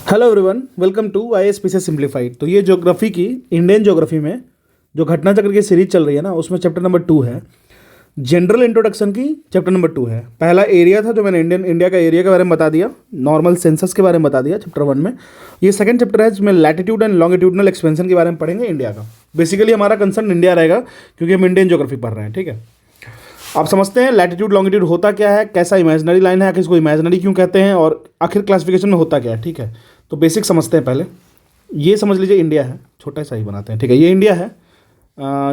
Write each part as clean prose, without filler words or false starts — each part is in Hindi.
Hello everyone, welcome to IASPC simplified. तो ये ज्योग्राफी की इंडियन ज्योग्राफी में जो घटना चक्र की सीरीज चल रही है ना, उसमें चैप्टर नंबर 2 है। जनरल इंट्रोडक्शन की चैप्टर नंबर 2 है। पहला एरिया था जो मैंने इंडिया का एरिया के बारे में बता दिया, नॉर्मल सेंसस के बारे में बता दिया चैप्टर 1 में। ये सेकंड चैप्टर है जिसमें लैटिट्यूड एंड लॉन्गिट्यूडनल एक्सपेंशन के बारे में पढ़ेंगे इंडिया का। बेसिकली हमारा कंसर्न इंडिया रहेगा क्योंकि हम इंडियन ज्योग्राफी पढ़ रहे हैं, ठीक है। आप समझते हैं लैटिट्यूड लॉन्गिट्यूड होता क्या है, कैसा इमेजिनरी लाइन है, किसको इमेजिनरी क्यों कहते हैं, और आखिर क्लासिफिकेशन में होता क्या है, ठीक है। तो बेसिक समझते हैं पहले। ये समझ लीजिए इंडिया है, छोटा सा ही बनाते हैं, ठीक है। ये इंडिया है,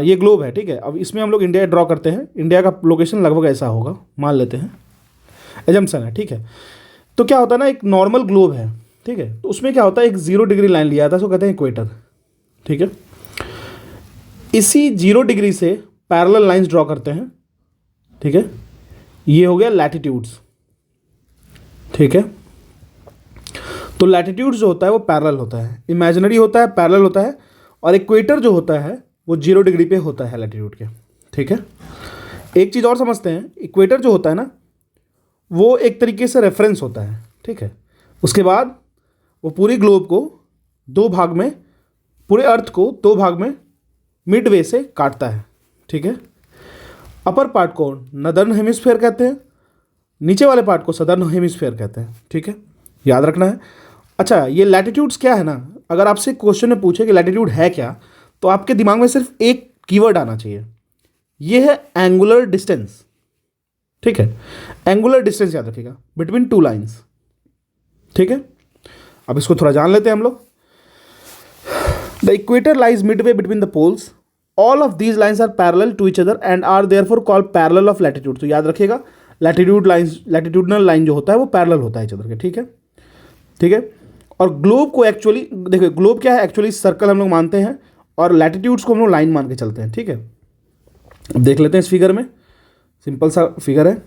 ये ग्लोब है, ठीक है। अब इसमें हम लोग इंडिया ड्रॉ करते हैं। इंडिया का लोकेशन लगभग ऐसा होगा, मान लेते हैं, एजम्पशन है, ठीक है। तो क्या होता है ना, एक नॉर्मल ग्लोब है, ठीक है। तो उसमें क्या होता है, एक 0 डिग्री लाइन लिया था, उसको कहते हैं इक्वेटर, ठीक है। इसी 0 डिग्री से पैरेलल लाइंस ड्रॉ करते हैं, ठीक है। ये हो गया लैटिट्यूड्स, ठीक है। तो लैटिट्यूड जो होता है वो पैरेलल होता है, इमेजिनरी होता है, पैरेलल होता है। और इक्वेटर जो होता है वो 0 डिग्री पे होता है लैटिट्यूड के, ठीक है। एक चीज़ और समझते हैं, इक्वेटर जो होता है ना, वो एक तरीके से रेफरेंस होता है, ठीक है। उसके बाद वो पूरी ग्लोब को 2 भाग में, पूरे अर्थ को 2 भाग में मिड वे से काटता है, ठीक है। अपर पार्ट को नदर्न हेमिस्फीयर कहते हैं, नीचे वाले पार्ट को सदर्न हेमिस्फीयर कहते हैं, ठीक है। याद रखना है। अच्छा, ये लैटिट्यूड्स क्या है ना, अगर आपसे क्वेश्चन में पूछे कि लैटिट्यूड है क्या, तो आपके दिमाग में सिर्फ एक कीवर्ड आना चाहिए, ये है एंगुलर डिस्टेंस, ठीक है। एंगुलर डिस्टेंस याद रखिएगा बिटवीन 2 लाइंस, ठीक है। अब इसको थोड़ा जान लेते हैं हम लोग। The equator lies midway between the poles, all of these lines are parallel to each other and are therefore called parallel of latitude. तो याद रखिएगा, लैटिट्यूड लाइन्स, लैटिट्यूडनल लाइन जो होता है वो पैरेलल होता है ईच अदर के, ठीक है, ठीक है। और ग्लोब को एक्चुअली देखिए, ग्लोब क्या है, एक्चुअली सर्कल हम लोग मानते हैं, और लैटिट्यूड्स को हम लोग लाइन मान के चलते हैं, ठीक है। अब देख लेते हैं इस फिगर में, सिंपल सा फिगर है,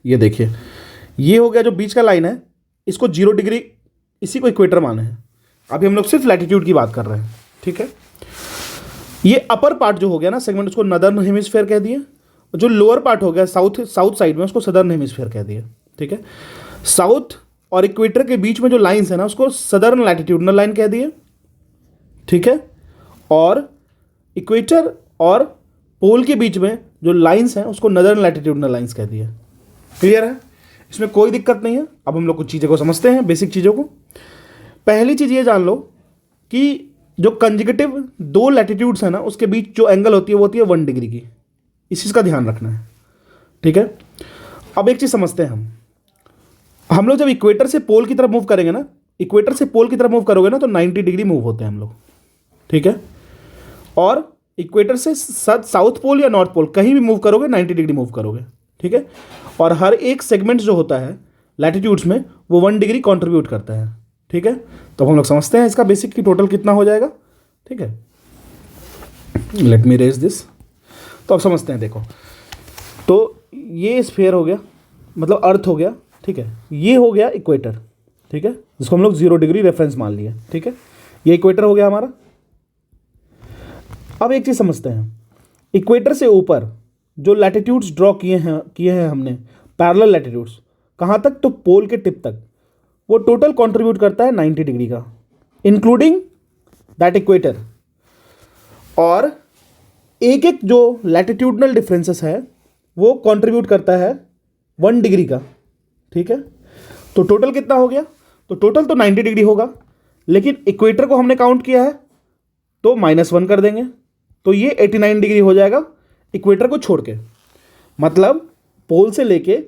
ये देखिए। ये हो गया जो बीच का लाइन है, इसको 0 डिग्री, इसी को इक्वेटर माने हैं। अभी हम लोग सिर्फ लैटिट्यूड की बात कर रहे हैं, ठीक है। ये अपर पार्ट जो हो गया ना सेगमेंट, उसको नदर्न हेमिस्फीयर कह दिए। जो लोअर पार्ट हो गया साउथ साइड में, उसको सदर्न हेमिस्फीयर कह दिए, ठीक है। साउथ और इक्वेटर के बीच में जो लाइंस है ना, उसको सदर्न लैटिट्यूडनल लाइन कह दिए, ठीक है। और इक्वेटर और पोल के बीच में जो लाइंस हैं उसको नदर्न लैटिट्यूडनल लाइंस कह दिए। क्लियर है, इसमें कोई दिक्कत नहीं है। अब हम लोग कुछ चीज़ों को समझते हैं, बेसिक चीज़ों को। पहली चीज़ ये जान लो कि जो कंजिगेटिव 2 लैटिट्यूड्स है ना, उसके बीच जो एंगल होती है वो होती है 1 डिग्री की। इस चीज़ का ध्यान रखना है, ठीक है। अब एक चीज़ समझते हैं, हम लोग जब इक्वेटर से पोल की तरफ मूव करेंगे ना, इक्वेटर से पोल की तरफ मूव करोगे ना, तो 90 डिग्री मूव होते हैं हम लोग, ठीक है। और इक्वेटर से साउथ पोल या नॉर्थ पोल कहीं भी मूव करोगे 90 डिग्री मूव करोगे, ठीक है। और हर एक सेगमेंट जो होता है लैटिट्यूड्स में वो 1 डिग्री कॉन्ट्रीब्यूट करता है, ठीक है। तो हम लोग समझते हैं इसका बेसिक की टोटल कितना हो जाएगा, ठीक है। Let me raise this. तो अब समझते हैं, देखो, तो ये स्फीयर हो गया, मतलब अर्थ हो गया, ठीक है। ये हो गया इक्वेटर, ठीक है, जिसको हम लोग 0 डिग्री रेफरेंस मान लिया, ठीक है। ये इक्वेटर हो गया हमारा। अब एक चीज़ समझते हैं, इक्वेटर से ऊपर जो लैटिट्यूड्स ड्रॉ किए हैं हमने, पैरेलल लैटिट्यूड्स, कहाँ तक, तो पोल के टिप तक, वो टोटल कंट्रीब्यूट करता है 90 डिग्री का, इंक्लूडिंग दैट इक्वेटर। और एक एक जो लैटिट्यूडनल डिफरेंसेस है वो कंट्रीब्यूट करता है 1 डिग्री का, ठीक है। तो टोटल कितना हो गया, तो टोटल तो 90 डिग्री होगा, लेकिन इक्वेटर को हमने काउंट किया है तो -1 कर देंगे, तो ये 89 डिग्री हो जाएगा इक्वेटर को छोड़ के। मतलब पोल से लेके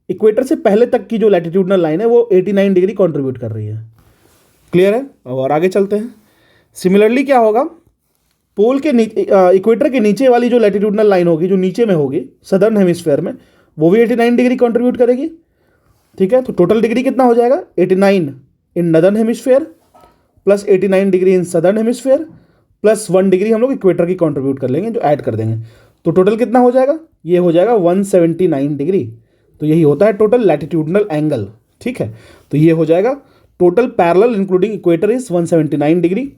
इक्वेटर से पहले तक की जो लैटिट्यूडनल लाइन है वो 89 डिग्री कंट्रीब्यूट कर रही है। क्लियर है। और आगे चलते हैं। सिमिलरली क्या होगा, पोल के नीचे, इक्वेटर के नीचे वाली जो लैटिट्यूडनल लाइन होगी, जो नीचे में होगी सदर्न हेमिस्फीयर में, वो भी 89 डिग्री कंट्रीब्यूट करेगी, ठीक है। तो टोटल डिग्री कितना हो जाएगा, 89 in northern hemisphere plus 89 degree in southern hemisphere plus 1 degree हम लोग इक्वेटर की कंट्रीब्यूट कर लेंगे, जो ऐड कर देंगे। तो टोटल कितना हो जाएगा, ये हो जाएगा 179 डिग्री। तो यही होता है टोटल लैटिट्यूडनल एंगल, ठीक है। तो ये हो जाएगा total parallel including equator is 179 degree,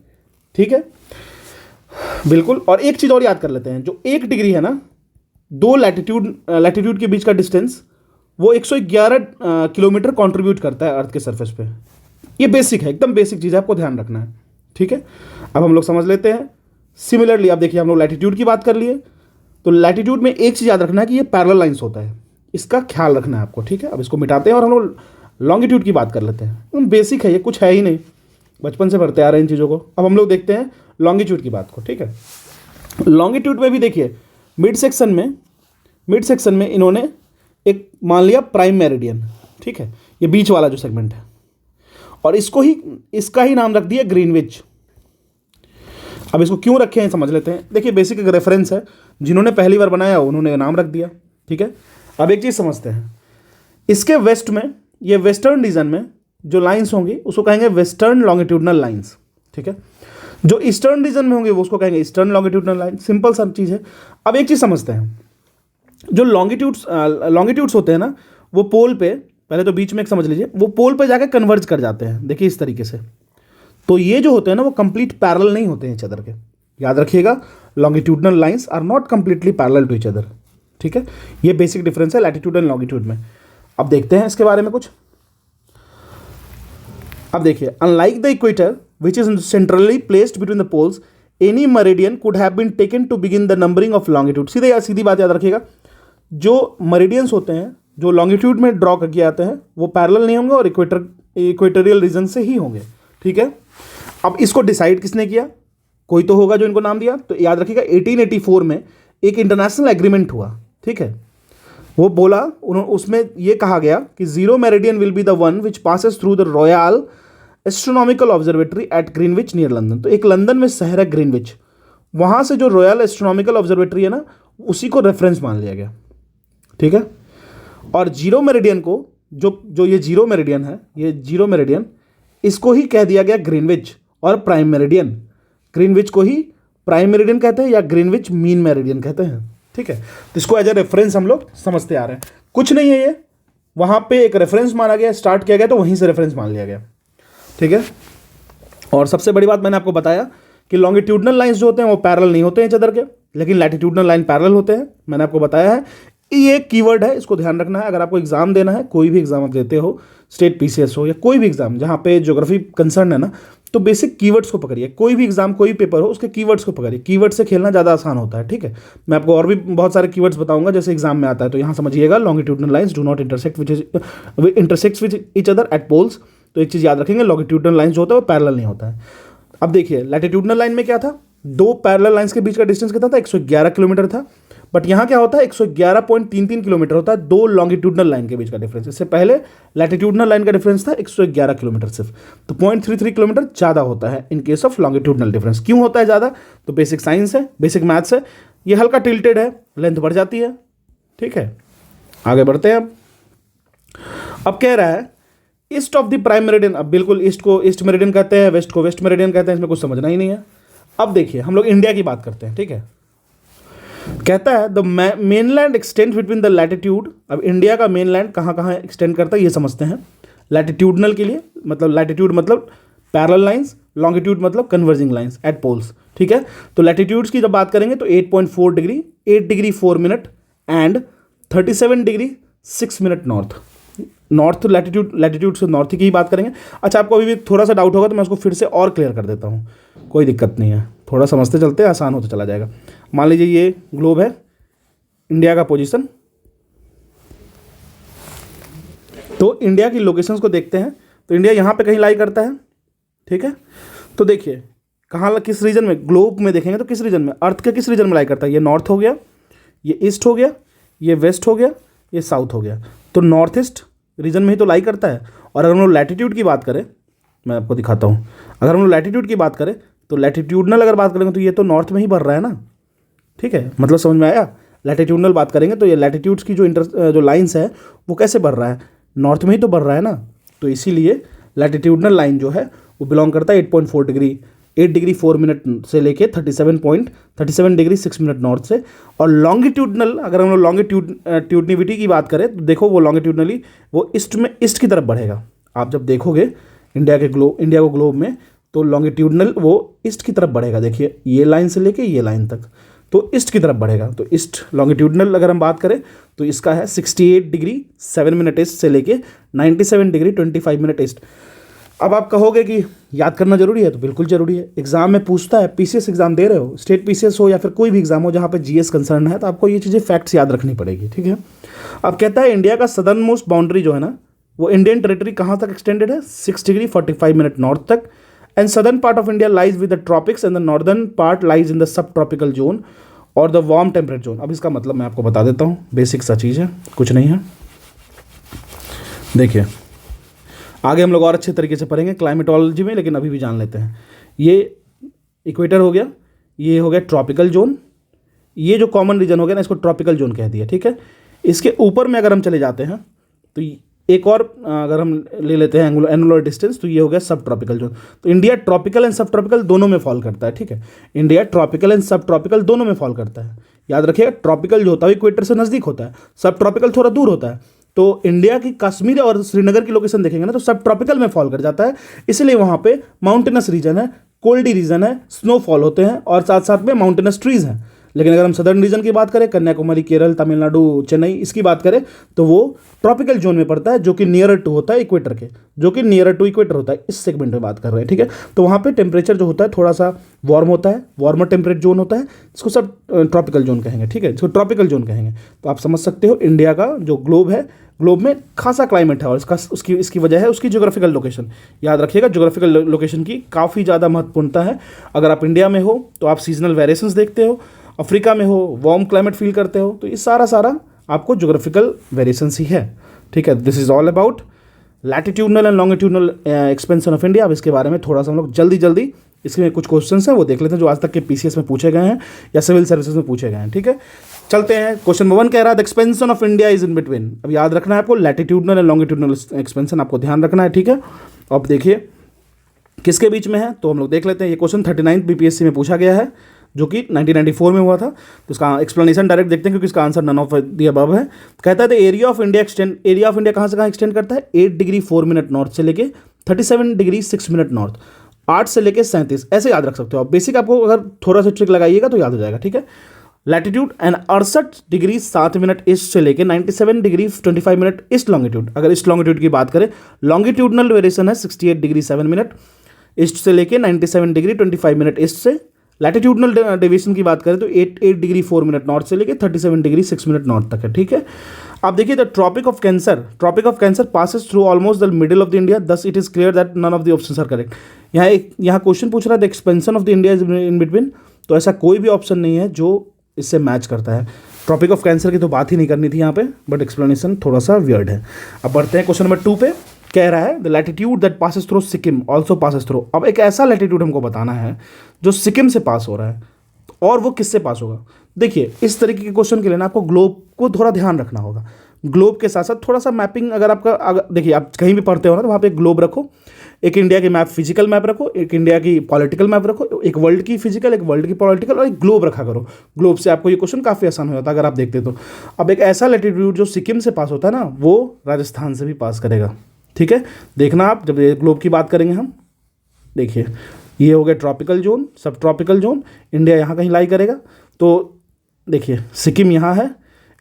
ठीक है, बिल्कुल। और एक चीज़ और याद कर लेते हैं, जो 1 डिग्री है ना, 2 लैटिट्यूड के बीच का डिस्टेंस, वो 111 किलोमीटर कंट्रीब्यूट करता है अर्थ के सरफेस पे। ये बेसिक है, एकदम बेसिक चीज़ है, आपको ध्यान रखना है, ठीक है। अब हम लोग समझ लेते हैं। सिमिलरली आप देखिए, हम लोग लैटिट्यूड की बात कर लिए, तो लैटिट्यूड में एक चीज़ याद रखना है कि ये पैरेलल लाइंस होता है, इसका ख्याल रखना है आपको, ठीक है। अब इसको मिटाते हैं और हम लोग लॉन्गिट्यूड की बात कर लेते हैं। बेसिक है, ये कुछ है ही नहीं, बचपन से पढ़ते आ रहे हैं इन चीज़ों को। अब हम लोग देखते हैं लॉन्गिट्यूड की बात को, ठीक है। लॉन्गिट्यूड में भी देखिए, मिड सेक्शन में इन्होंने एक मान लिया प्राइम मेरिडियन, ठीक है, ये बीच वाला जो सेगमेंट है, और इसका ही नाम रख दिया ग्रीनविच। अब इसको क्यों रखे हैं समझ लेते हैं। देखिए बेसिक एक रेफरेंस है, जिन्होंने पहली बार बनाया उन्होंने नाम रख दिया, ठीक है। अब एक चीज़ समझते हैं, इसके वेस्ट में, ये वेस्टर्न रीजन में जो लाइंस होंगी उसको कहेंगे वेस्टर्न लॉन्गिट्यूडनल लाइंस, ठीक है। जो ईस्टर्न रीजन में होंगे वो उसको कहेंगे ईस्टर्न लॉन्गिट्यूडनल लाइन। सिंपल सा चीज़ है। अब एक चीज़ समझते हैं, जो लॉन्गिट्यूड्स होते हैं ना, वो पोल पे, पहले तो बीच में एक समझ लीजिए, वो पोल पे जाकर कन्वर्ज कर जाते हैं, देखिए इस तरीके से। तो ये जो होते हैं ना, वो कंप्लीट पैरेलल नहीं होते हैं इच अदर के, याद रखिएगा। Longitudinal lines are not completely parallel to each other, ठीक है। ये बेसिक डिफरेंस है लैटिट्यूड एंड लॉन्गिट्यूड में। अब देखते हैं इसके बारे में कुछ। अब देखिए, unlike the equator which is centrally placed between the poles, any meridian could have been taken to begin the numbering of longitude. सीधी बात याद रखिएगा, जो मेरिडियंस होते हैं जो लॉन्गिट्यूड में ड्रॉ करके आते हैं वो पैरेलल नहीं होंगे और इक्वेटोरियल रीजन से ही होंगे, ठीक है। अब इसको डिसाइड किसने किया, कोई तो होगा जो इनको नाम दिया। तो याद रखिएगा 1884 में एक इंटरनेशनल एग्रीमेंट हुआ, ठीक है। वो बोला, उसमें ये कहा गया कि zero meridian will be the one which passes through the royal astronomical observatory at Greenwich near London. तो एक लंदन में शहर है ग्रीनविच, वहाँ से जो रॉयल एस्ट्रोनॉमिकल ऑब्जर्वेटरी है ना, उसी को रेफरेंस मान लिया गया, ठीक है। और जीरो मेरिडियन को, जो ये जीरो मेरिडियन है, ये जीरो मेरिडियन, इसको ही कह दिया गया ग्रीनविच। और प्राइम मेरिडियन, ग्रीनविच को ही प्राइम मेरिडियन कहते हैं या ग्रीनविच मीन मेरिडियन कहते हैं, ठीक है। तो इसको एज ए रेफरेंस हम लोग समझते आ रहे हैं, कुछ नहीं है ये, वहाँ पे एक रेफरेंस माना गया, स्टार्ट किया गया तो वहीं से रेफरेंस मान लिया गया, ठीक है। और सबसे बड़ी बात मैंने आपको बताया कि लॉन्गिट्यूडनल लाइंस जो होते हैं वो पैरेलल नहीं होते हैं इच अदर के, लेकिन लैटिट्यूडनल लाइन पैरेलल होते हैं। मैंने आपको बताया है, ये एक कीवर्ड है, इसको ध्यान रखना है। अगर आपको एग्जाम देना है, कोई भी एग्जाम आप देते हो, स्टेट पीसीएस हो या कोई भी एग्जाम जहाँ पे ज्योग्राफी कंसर्न है ना, तो बेसिक कीवर्ड्स को पकड़िए। कोई भी एग्जाम, कोई पेपर हो, उसके कीवर्ड्स को पकड़िए। कीवर्ड से खेलना ज़्यादा आसान होता है, ठीक है। मैं आपको और भी बहुत सारे कीवर्ड्स बताऊंगा जैसे एग्जाम में आता है। तो यहाँ समझिएगा, longitudinal lines do not intersect with each other at poles. तो एक चीज़ याद रखेंगे, लॉन्गिट्यूडनल लाइंस जो होता है वो पैरेलल नहीं होता है। अब देखिए, लैटिट्यूडनल लाइन में क्या था, दो पैरेलल लाइंस के बीच का डिस्टेंस कितना था, 111 किलोमीटर था। बट यहाँ क्या होता है, 111.33 किलोमीटर होता है दो लॉन्गिट्यूडनल लाइन के बीच का डिफरेंस। इससे पहले लैटिट्यूडनल लाइन का डिफरेंस था 111 किलोमीटर सिर्फ, तो 0.33 किलोमीटर ज़्यादा होता है in case of longitudinal difference. क्यों होता है ज़्यादा, तो बेसिक साइंस है, बेसिक मैथ्स है। ये हल्का टिल्टेड है, लेंथ बढ़ जाती है, ठीक है। आगे बढ़ते हैं। अब कह रहा है east of the prime meridian. अब बिल्कुल ईस्ट को ईस्ट मेरिडियन कहते हैं, वेस्ट को वेस्ट मेरिडियन कहते हैं, इसमें कुछ समझना ही नहीं है। अब देखिए, हम लोग इंडिया की बात करते हैं, ठीक है। कहता है the mainland extend between the latitude. अब इंडिया का मेनलैंड कहाँ कहाँ एक्सटेंड करता है ये समझते हैं। लैटिट्यूडनल के लिए मतलब लैटिट्यूड मतलब पैरेलल लाइंस, लॉन्गिट्यूड मतलब कन्वर्जिंग लाइंस एट पोल्स, ठीक है। तो लैटिट्यूड्स की जब बात करेंगे तो 8.4 degree, 8 degree 4 minute and 37 degree 6 minute north latitude से नॉर्थ की ही बात करेंगे। अच्छा, आपको अभी भी थोड़ा सा डाउट होगा तो मैं उसको फिर से और क्लियर कर देता हूँ, कोई दिक्कत नहीं है, थोड़ा समझते चलते आसान होता चला जाएगा। मान लीजिए ये ग्लोब है, इंडिया का पोजीशन, तो इंडिया की लोकेशंस को देखते हैं। तो इंडिया यहाँ पे कहीं लाई करता है, ठीक है। तो देखिए कहाँ, किस रीजन में, ग्लोब में देखेंगे तो किस रीजन में, अर्थ के किस रीजन में लाई करता है। ये नॉर्थ हो गया, ये ईस्ट हो गया, ये वेस्ट हो गया, ये साउथ हो गया। तो नॉर्थ ईस्ट रीजन में ही तो लाई करता है। और अगर हम लोग लैटिट्यूड की बात करें, मैं आपको दिखाता हूँ, अगर हम लोग लैटिट्यूड की बात करें तो लैटिट्यूडनल अगर बात करेंगे तो ये तो नॉर्थ में ही भर रहा है ना, ठीक है। मतलब समझ में आया। लैटिट्यूडनल बात करेंगे तो ये लैटिट्यूड्स की जो लाइंस है वो कैसे भर रहा है, नॉर्थ में ही तो भर रहा है ना। तो इसीलिए लैटिट्यूडनल लाइन जो है वो बिलोंग करता है 8.4 डिग्री, 8 डिग्री 4 मिनट से लेके 37 डिग्री 6 मिनट नॉर्थ से। और लॉन्गिट्यूडनल, अगर हम लोग लॉन्गिट्यूडनिविटी की बात करें तो देखो वो लॉन्गिट्यूडनली वो ईस्ट की तरफ बढ़ेगा। आप जब देखोगे इंडिया को ग्लोब में, तो लॉन्गिट्यूडनल वो ईस्ट की तरफ बढ़ेगा। देखिए ये लाइन से लेके ये लाइन तक, तो ईस्ट की तरफ बढ़ेगा। तो ईस्ट लॉन्गिट्यूडनल अगर हम बात करें तो इसका है 68 डिग्री 7 मिनट ईस्ट से लेके 97 डिग्री 25 मिनट ईस्ट। अब आप कहोगे कि याद करना जरूरी है, तो बिल्कुल जरूरी है। एग्जाम में पूछता है, पीसीएस एग्जाम दे रहे हो, स्टेट पीसीएस हो या फिर कोई भी एग्जाम हो जहाँ पे जीएस कंसर्न है, तो आपको ये चीज़ें फैक्ट्स याद रखनी पड़ेगी, ठीक है। अब कहता है इंडिया का सदर्न मोस्ट बाउंड्री जो है ना, वो इंडियन टेरिटरी कहाँ तक एक्सटेंडेड है, 6 डिग्री 45 मिनट नॉर्थ तक। And southern part of India lies with the tropics and the northern part lies in the sub tropical zone और द वार्म टेम्परेट जोन। अब इसका मतलब मैं आपको बता देता हूँ, बेसिक सा चीज़ है, कुछ नहीं है। देखिए आगे हम लोग और अच्छे तरीके से पढ़ेंगे क्लाइमेटोलॉजी में, लेकिन अभी भी जान लेते हैं। ये इक्वेटर हो गया, ये हो गया ट्रॉपिकल जोन, ये जो कॉमन रीजन हो गया ना, इसको ट्रॉपिकल जोन कह दिया, ठीक है। इसके ऊपर में अगर हम चले जाते हैं तो एक और अगर हम ले लेते हैं एनुलर डिस्टेंस, तो ये हो गया सब ट्रॉपिकल जोन। तो इंडिया ट्रॉपिकल एंड सब ट्रॉपिकल दोनों में फॉल करता है, ठीक है। इंडिया ट्रॉपिकल एंड सब ट्रॉपिकल दोनों में फॉल करता है। याद रखिएगा, ट्रॉपिकल जो होता है इक्वेटर से नज़दीक होता है, सब ट्रॉपिकल थोड़ा दूर होता है। तो इंडिया की कश्मीर और श्रीनगर की लोकेशन देखेंगे ना, तो सब ट्रॉपिकल में फॉल कर जाता है, इसलिए वहाँ पे माउंटेनस रीजन है, कोल्डी रीजन है, स्नोफॉल होते हैं और साथ साथ में माउंटेनस ट्रीज हैं। लेकिन अगर हम सदर्न रीजन की बात करें, कन्याकुमारी, केरल, तमिलनाडु, चेन्नई, इसकी बात करें, तो वो ट्रॉपिकल जोन में पड़ता है, जो कि नियरर टू होता है इक्वेटर के, जो कि नियरर टू इक्वेटर होता है। इस सेगमेंट में बात कर रहे हैं, ठीक है। तो वहाँ पे टेम्परेचर जो होता है थोड़ा सा वार्म होता है, वार्मर टेम्परेट जोन होता है, इसको सब ट्रॉपिकल जोन कहेंगे, ठीक है, इसको ट्रॉपिकल जोन कहेंगे। तो आप समझ सकते हो इंडिया का जो ग्लोब है, ग्लोब में खासा क्लाइमेट है और इसकी वजह है उसकी ज्योग्राफिकल लोकेशन। याद रखिएगा, ज्योग्राफिकल लोकेशन की काफ़ी ज़्यादा महत्वपूर्णता है। अगर आप इंडिया में हो तो आप सीजनल वेरिएशंस देखते हो, अफ्रीका में हो वार्म क्लाइमेट फील करते हो, तो ये सारा आपको ज्योग्राफिकल वेरिएशंस ही है, ठीक है। This is all about latitudinal and longitudinal expansion of India. अब इसके बारे में थोड़ा सा हम लोग जल्दी इसमें कुछ क्वेश्चंस हैं वो देख लेते हैं, जो आज तक के पीसीएस में पूछे गए हैं या सिविल सर्विसेज में पूछे गए हैं, ठीक है। चलते हैं, क्वेश्चन नंबर 1 कह रहा है the expansion of India is in between. अब याद रखना है आपको, लैटिट्यूडनल एंड लॉन्गिट्यूडनल एक्सपेंशन आपको ध्यान रखना है, ठीक है। अब देखिए किसके बीच में है, तो हम लोग देख लेते हैं। ये क्वेश्चन 39 बीपीएससी में पूछा गया है, जो कि 1994 में हुआ था। तो इसका एक्सप्लेनेशन डायरेक्ट देखते हैं, क्योंकि इसका answer none of the above है। कहता है the area of India area of India कहाँ से कहाँ एक्सटेंड करता है, 8 डिग्री 4 मिनट नॉर्थ से लेके 37 डिग्री 6 मिनट नॉर्थ, 8 से लेके 37, ऐसे याद रख सकते हो आप। बेसिक आपको अगर थोड़ा सा ट्रिक लगाइएगा तो याद हो जाएगा, ठीक है। Latitude and 68 degree 7 minute east से लेके 97 डिग्री 25 मिनट ईस्ट लॉन्गिट्यूड। अगर ईस्ट लॉन्गिट्यूड की बात करें, लॉन्गिट्यूडनल वेरिएशन है 68 डिग्री 7 मिनट ईस्ट से लेके 97 डिग्री 25 मिनट ईस्ट से। लैटिट्यूडनल डेविएशन की बात करें तो 8 डिग्री 4 मिनट नॉर्थ से लेके 37 डिग्री 6 मिनट नॉर्थ तक है, ठीक है। आप देखिए the tropic of cancer passes through almost the middle of the India, thus it is clear that none of the options are correct. यहाँ क्वेश्चन पूछ रहा है the expansion of the India is in between, तो ऐसा कोई भी ऑप्शन नहीं है जो इससे मैच करता है। ट्रॉपिक ऑफ कैंसर की तो बात ही नहीं करनी थी यहाँ पे, बट एक्सप्लेनेशन थोड़ा सा वियर्ड है। अब बढ़ते हैं क्वेश्चन नंबर 2 पे। कह रहा है the latitude that passes through Sikkim also passes through. अब एक ऐसा लैटिट्यूड हमको बताना है जो सिक्किम से पास हो रहा है, और वो किससे पास होगा। देखिए इस तरीके के क्वेश्चन के लिए ना आपको ग्लोब को थोड़ा ध्यान रखना होगा। ग्लोब के साथ साथ थोड़ा सा मैपिंग, अगर देखिए आप कहीं भी पढ़ते हो ना, तो वहाँ पे एक ग्लोब रखो, एक इंडिया की मैप फिजिकल मैप रखो, एक इंडिया की पॉलिटिकल मैप रखो, एक वर्ल्ड की फिजिकल, एक वर्ल्ड की पॉलिटिकल, और एक ग्लोब रखा करो। ग्लोब से आपको ये क्वेश्चन काफ़ी आसान हो जाता है अगर आप देखते तो। अब एक ऐसा लैटिट्यूड जो सिक्किम से पास होता है ना, वो राजस्थान से भी पास करेगा, ठीक है। देखना आप जब ग्लोब की बात करेंगे हम, देखिए ये हो गया ट्रॉपिकल जोन, सब ट्रॉपिकल जोन, इंडिया यहाँ कहीं लाई करेगा। तो देखिए सिक्किम यहाँ है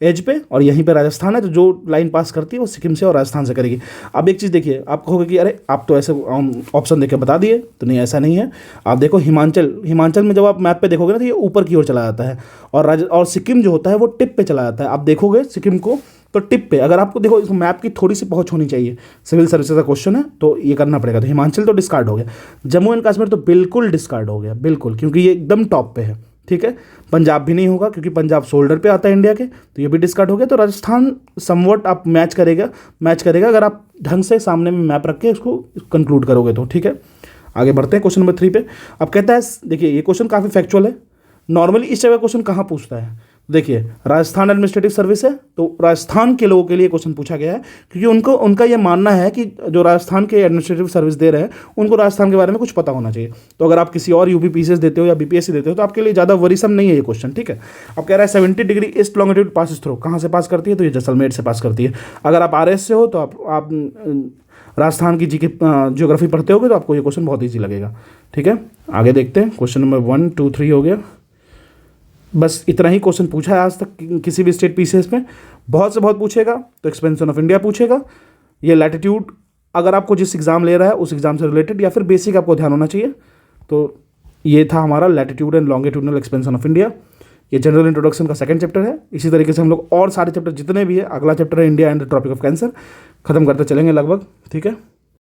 एज पे, और यहीं पे राजस्थान है, तो जो लाइन पास करती है वो सिक्किम से और राजस्थान से करेगी। अब एक चीज़ देखिए, आप कहोगे कि अरे आप तो ऐसे ऑप्शन देके बता दिए, तो नहीं, ऐसा नहीं है। आप देखो हिमाचल में जब आप मैप पे देखोगे ना, तो ये ऊपर की ओर चला जाता है, और सिक्किम जो होता है वो टिप पे चला जाता है। आप देखोगे सिक्किम को तो टिप पे, अगर आपको देखो इस मैप की थोड़ी सी पहुंच होनी चाहिए, सिविल सर्विसेज का क्वेश्चन है तो ये करना पड़ेगा। तो हिमाचल तो डिस्कार्ड हो गया, जम्मू एंड कश्मीर तो बिल्कुल डिस्कार्ड हो गया, बिल्कुल, क्योंकि ये एकदम टॉप पे है, ठीक है। पंजाब भी नहीं होगा क्योंकि पंजाब शोल्डर पे आता है इंडिया के, तो ये भी डिस्कार्ड हो गया। तो राजस्थान समवट आप मैच करेगा अगर आप ढंग से सामने में मैप रख के इसको कंक्लूड करोगे तो, ठीक है। आगे बढ़ते हैं क्वेश्चन नंबर 3 पे। अब कहता है, देखिए ये क्वेश्चन काफ़ी फैक्चुअल है। नॉर्मली इस जगह क्वेश्चन कहाँ पूछता है, देखिए राजस्थान एडमिनिस्ट्रेटिव सर्विस है, तो राजस्थान के लोगों के लिए क्वेश्चन पूछा गया है, क्योंकि उनका ये मानना है कि जो राजस्थान के एडमिनिस्ट्रेटिव सर्विस दे रहे हैं उनको राजस्थान के बारे में कुछ पता होना चाहिए। तो अगर आप किसी और यूपी पीसीएस देते हो या बीपीएससी देते हो तो आपके लिए ज़्यादा वरीसम नहीं है ये क्वेश्चन, ठीक है। अब कह रहा है 70 degree east longitude passes through, कहाँ से पास करती है, तो ये जैसलमेर से पास करती है। अगर आप आरएस से हो तो आप राजस्थान की जीके ज्योग्राफी पढ़ते होगे तो आपको ये क्वेश्चन बहुत ईजी लगेगा, ठीक है। आगे देखते हैं, क्वेश्चन नंबर 1, 2, 3 हो गया। बस इतना ही क्वेश्चन पूछा है आज तक किसी भी स्टेट पीसीएस में। बहुत से बहुत पूछेगा तो एक्सपेंशन ऑफ इंडिया पूछेगा, ये लैटिट्यूड अगर आपको जिस एग्ज़ाम ले रहा है उस एग्ज़ाम से रिलेटेड या फिर बेसिक आपको ध्यान होना चाहिए। तो ये था हमारा latitude and longitudinal expansion of India. ये जनरल इंट्रोडक्शन का सेकंड चैप्टर है। इसी तरीके से हम लोग और सारे चैप्टर जितने भी है, अगला चैप्टर है India and the tropic of cancer, खत्म करते चलेंगे लगभग। ठीक है।